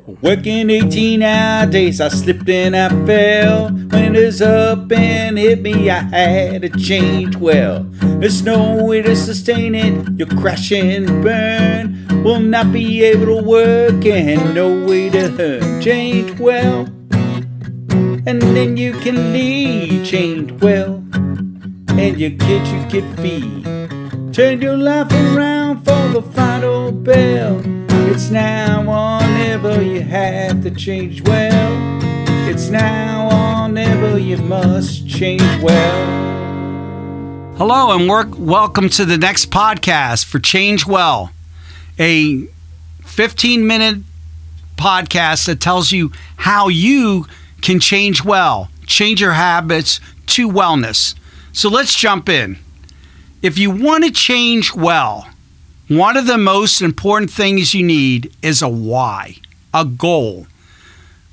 Working 18-hour days, I slipped and I fell. Winter's up and hit me, I had to change well. There's no way to sustain it, you'll crash and burn. Will not be able to work and no way to earn. Change well, and then you can leave. Change well, and your kids you can feed. Turn your life around for the final bell. It's now or never, you have to change well. It's now or never, you must change well. Hello and welcome to the next podcast for Change Well, a 15-minute podcast that tells you how you can change well, change your habits to wellness. So let's jump in. If you want to change well, one of the most important things you need is a why, a goal.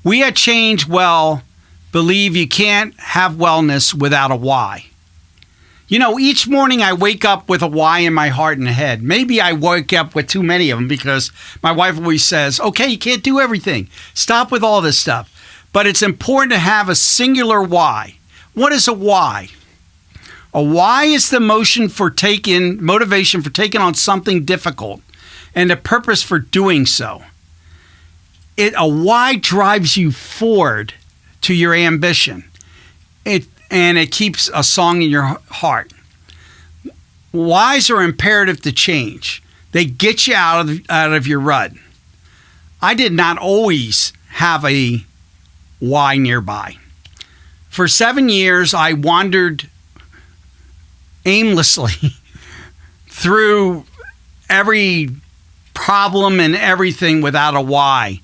We at Change Well believe you can't have wellness without a why. You know, each morning I wake up with a why in my heart and head. Maybe I wake up with too many of them because my wife always says, okay, you can't do everything. Stop with all this stuff. But it's important to have a singular why. What is a why? A why is the motivation for taking on something difficult and the purpose for doing so. A why drives you forward to your ambition. It keeps a song in your heart. Whys are imperative to change. They get you out of your rut. I did not always have a why nearby. For 7 years, I wandered aimlessly through every problem and everything without a why.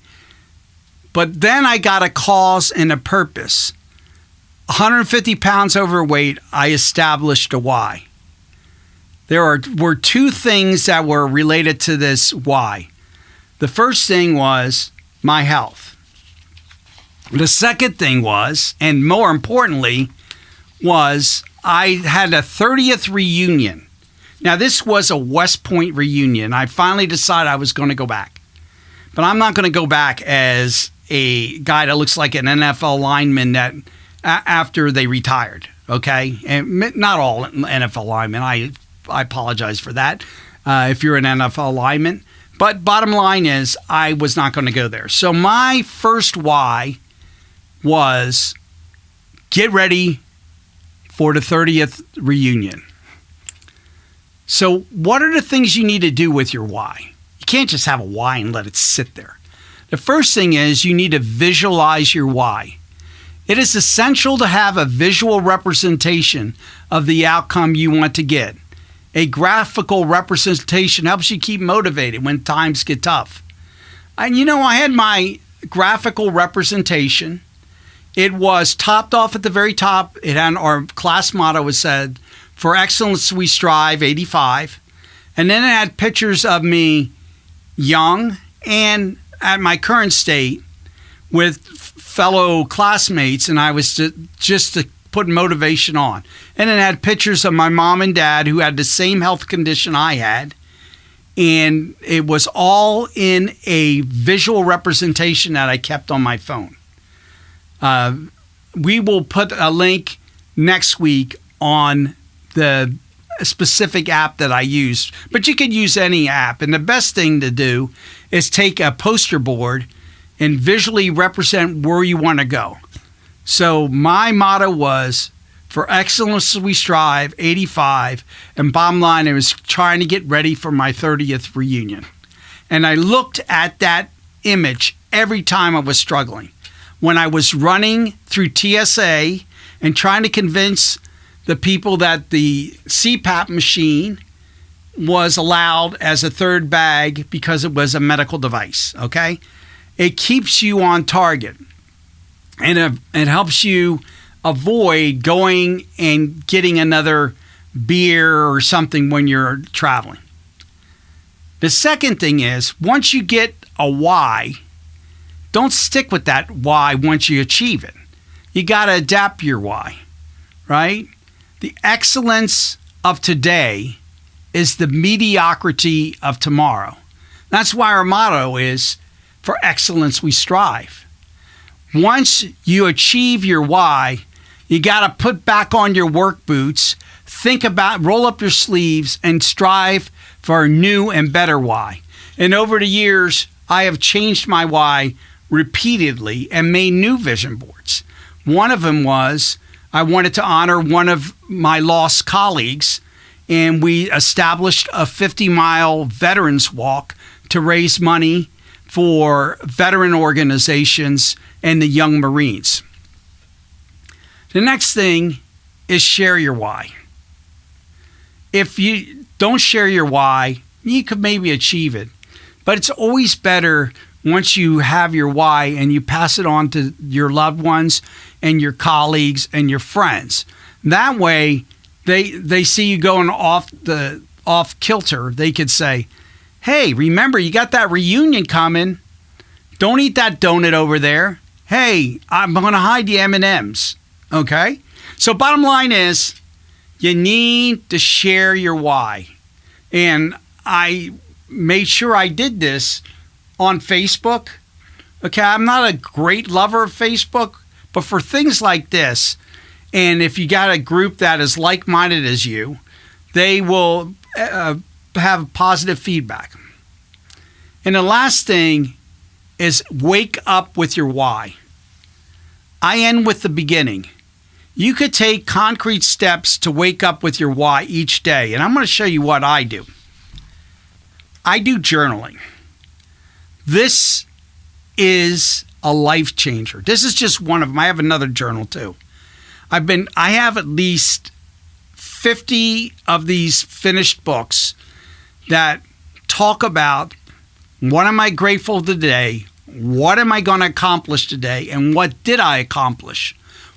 But then I got a cause and a purpose. 150 pounds overweight, I established a why. There were two things that were related to this why. The first thing was my health. The second thing was, and more importantly, was I had a 30th reunion. Now, this was a West Point reunion. I finally decided I was going to go back. But I'm not going to go back as a guy that looks like an NFL lineman that after they retired, okay? And not all NFL linemen. I apologize for that if you're an NFL lineman. But bottom line is I was not going to go there. So my first why was get ready for the 30th reunion. So what are the things you need to do with your why? You can't just have a why and let it sit there. The first thing is you need to visualize your why. It is essential to have a visual representation of the outcome you want to get. A graphical representation helps you keep motivated when times get tough. And you know, I had my graphical representation. It was topped off at the very top. It had our class motto was said, "For excellence we strive, 85." And then it had pictures of me young and at my current state with fellow classmates, and I was just to put motivation on. And it had pictures of my mom and dad who had the same health condition I had, and it was all in a visual representation that I kept on my phone. We will put a link next week on the specific app that I use, but you could use any app. And the best thing to do is take a poster board and visually represent where you want to go. So my motto was, "For excellence we strive, 85. And bottom line, I was trying to get ready for my 30th reunion. And I looked at that image every time I was struggling. When I was running through TSA and trying to convince the people that the CPAP machine was allowed as a third bag because it was a medical device, okay? It keeps you on target, and it helps you avoid going and getting another beer or something when you're traveling. The second thing is, once you get a why, don't stick with that why once you achieve it. You got to adapt your why, right? The excellence of today is the mediocrity of tomorrow. That's why our motto is for excellence we strive. Once you achieve your why, you got to put back on your work boots, roll up your sleeves, and strive for a new and better why. And over the years, I have changed my why repeatedly and made new vision boards. One of them was I wanted to honor one of my lost colleagues, and we established a 50-mile veterans walk to raise money for veteran organizations and the young Marines. The next thing is share your why. If you don't share your why, you could maybe achieve it, but it's always better once you have your why and you pass it on to your loved ones and your colleagues and your friends. That way, they see you going off kilter. They could say, hey, remember, you got that reunion coming. Don't eat that donut over there. Hey, I'm going to hide the M&Ms. Okay? So bottom line is, you need to share your why. And I made sure I did this on Facebook. Okay, I'm not a great lover of Facebook, but for things like this, and if you got a group that is like-minded as you, they will have positive feedback. And the last thing is wake up with your why. I end with the beginning. You could take concrete steps to wake up with your why each day, and I'm going to show you what I do. I do journaling. This is a life changer. This is just one of them. I have another journal too. I have at least 50 of these finished books that talk about what am I grateful today, what am I going to accomplish today, and what did I accomplish?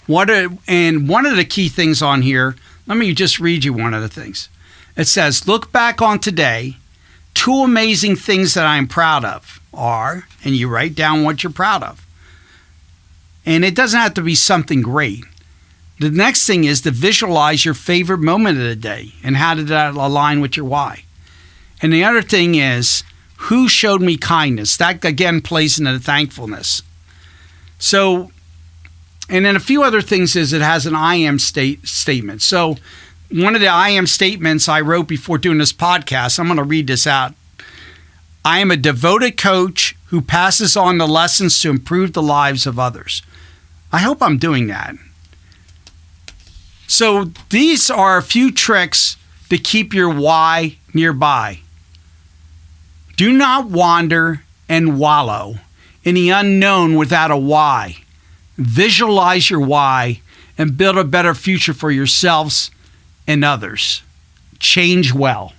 And one of the key things on here, let me just read you one of the things. It says, look back on today. 2 amazing things that I'm proud of are, and you write down what you're proud of. And it doesn't have to be something great. The next thing is to visualize your favorite moment of the day and how did that align with your why. And the other thing is, who showed me kindness? That, again, plays into the thankfulness. So, and then a few other things is it has an I am statement. So one of the I am statements I wrote before doing this podcast, I'm going to read this out. I am a devoted coach who passes on the lessons to improve the lives of others. I hope I'm doing that. So these are a few tricks to keep your why nearby. Do not wander and wallow in the unknown without a why. Visualize your why and build a better future for yourselves and others. Change well.